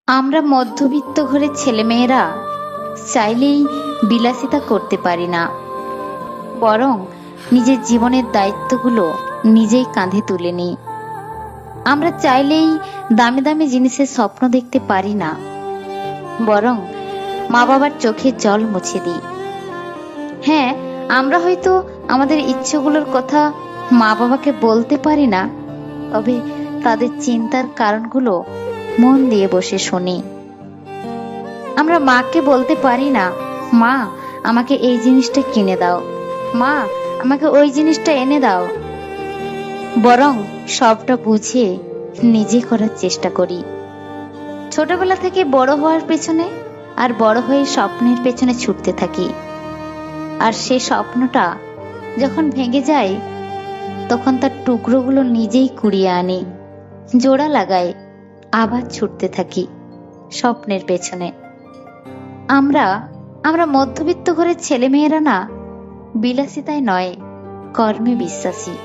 আমরা মধ্যবিত্ত ঘরের ছেলেমেয়েরা চাইলেই বিলাসিতা করতে পারি না, বরং নিজের জীবনের দায়িত্বগুলো নিজেই কাঁধে তুলে নিই। আমরা চাইলেই দামি দামি জিনিসের স্বপ্ন দেখতে পারি না, বরং মা বাবার চোখের জল মুছে দিই। হ্যাঁ, আমরা হয়তো আমাদের ইচ্ছেগুলোর কথা মা বাবাকে বলতে পারি না, তবে তাদের চিন্তার কারণগুলো মন দিয়ে বসে শুনি। আমরা মাকে বলতে পারি না, মা আমাকে এই জিনিসটা কিনে দাও, মা আমাকে ওই জিনিসটা এনে দাও, বরং সবটা বুঝিয়ে নিজে করার চেষ্টা করি। ছোটবেলা থেকে বড় হওয়ার পেছনে আর বড় হয়ে স্বপ্নের পেছনে ছুটতে থাকি, আর সে স্বপ্নটা যখন ভেঙে যায় তখন তার টুকরোগুলো নিজেই কুড়িয়ে আনি, জোড়া লাগাই, আবার ছুটতে থাকি স্বপ্নের পেছনে। আমরা আমরা মধ্যবিত্ত ঘরের ছেলেমেয়েরা না বিলাসিতায় নয়, কর্মে বিশ্বাসী।